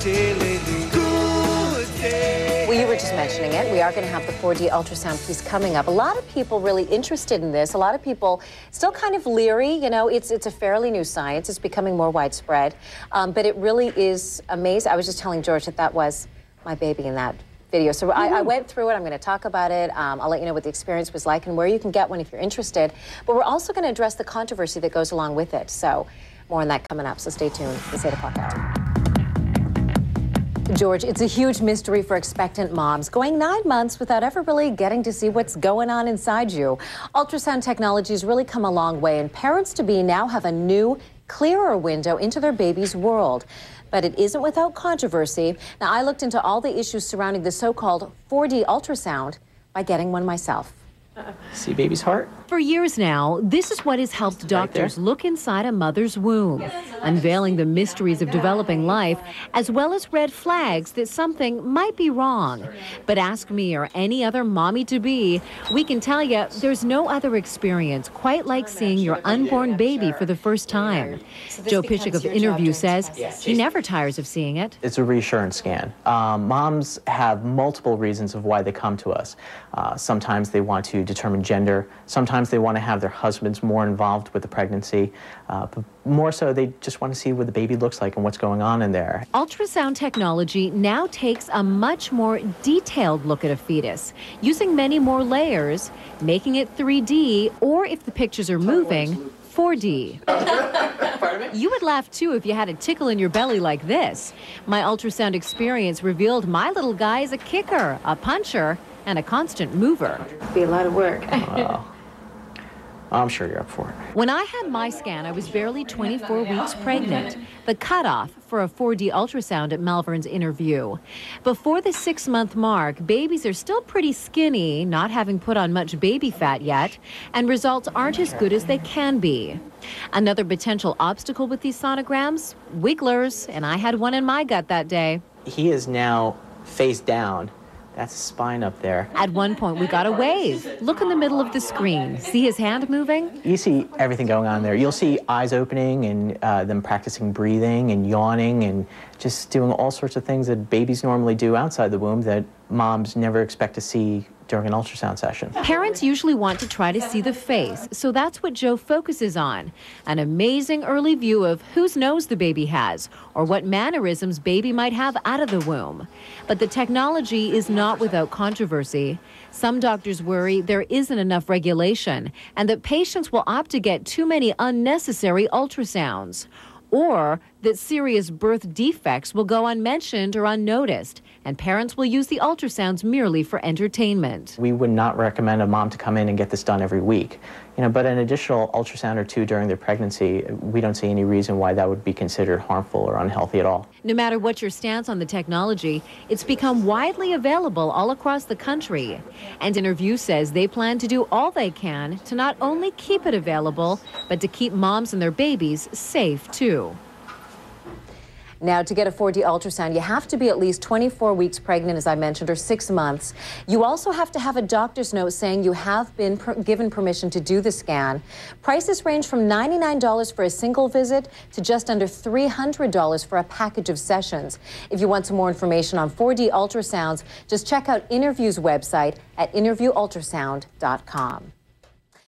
fertility. Good day. Well, you were just mentioning it. We are going to have the 4D ultrasound piece coming up. A lot of people really interested in this. A lot of people still kind of leery. You know, it's a fairly new science. It's becoming more widespread. But it really is amazing. I was just telling George that that was my baby in that video. So I went through it. I'm going to talk about it. I'll let you know what the experience was like and where you can get one if you're interested. But we're also going to address the controversy that goes along with it. So more on that coming up. So stay tuned. It's 8 o'clock hour. George, it's a huge mystery for expectant moms, going 9 months without ever really getting to see what's going on inside you. Ultrasound technology has really come a long way, and parents-to-be now have a new, clearer window into their baby's world. But it isn't without controversy. Now, I looked into all the issues surrounding the so-called 4D ultrasound by getting one myself. See baby's heart? For years now, this is what has helped doctors look inside a mother's womb, unveiling the mysteries of developing life, as well as red flags that something might be wrong. But ask me or any other mommy-to-be, we can tell you there's no other experience quite like seeing your unborn baby for the first time. Joe Pishik of Innerview says he never tires of seeing it. It's a reassurance scan. Moms have multiple reasons of why they come to us. Sometimes they want to determine gender. Sometimes they want to have their husbands more involved with the pregnancy. But more so, they just want to see what the baby looks like and what's going on in there. Ultrasound technology now takes a much more detailed look at a fetus, using many more layers, making it 3D, or if the pictures are moving, 4D. You would laugh too if you had a tickle in your belly like this. My ultrasound experience revealed my little guy is a kicker, a puncher, and a constant mover. It'd be a lot of work. I'm sure you're up for it. When I had my scan, I was barely 24 weeks pregnant, the cutoff for a 4D ultrasound at Malvern's Innerview. Before the 6-month mark, babies are still pretty skinny, not having put on much baby fat yet, and results aren't as good as they can be. Another potential obstacle with these sonograms? Wigglers, and I had one in my gut that day. He is now face down. That's a spine up there. At one point, we got a wave. Look in the middle of the screen. See his hand moving? You see everything going on there. You'll see eyes opening and them practicing breathing and yawning and just doing all sorts of things that babies normally do outside the womb that moms never expect to see during an ultrasound session. Parents usually want to try to see the face, so that's what Joe focuses on. An amazing early view of whose nose the baby has or what mannerisms baby might have out of the womb. But the technology is not without controversy. Some doctors worry there isn't enough regulation and that patients will opt to get too many unnecessary ultrasounds, or that serious birth defects will go unmentioned or unnoticed, and parents will use the ultrasounds merely for entertainment. We would not recommend a mom to come in and get this done every week. But an additional ultrasound or two during their pregnancy, we don't see any reason why that would be considered harmful or unhealthy at all. No matter what your stance on the technology, it's become widely available all across the country. And Innerview says they plan to do all they can to not only keep it available, but to keep moms and their babies safe too. Now, to get a 4D ultrasound, you have to be at least 24 weeks pregnant, as I mentioned, or 6 months. You also have to have a doctor's note saying you have been given permission to do the scan. Prices range from $99 for a single visit to just under $300 for a package of sessions. If you want some more information on 4D ultrasounds, just check out Innerview's website at innerviewultrasound.com.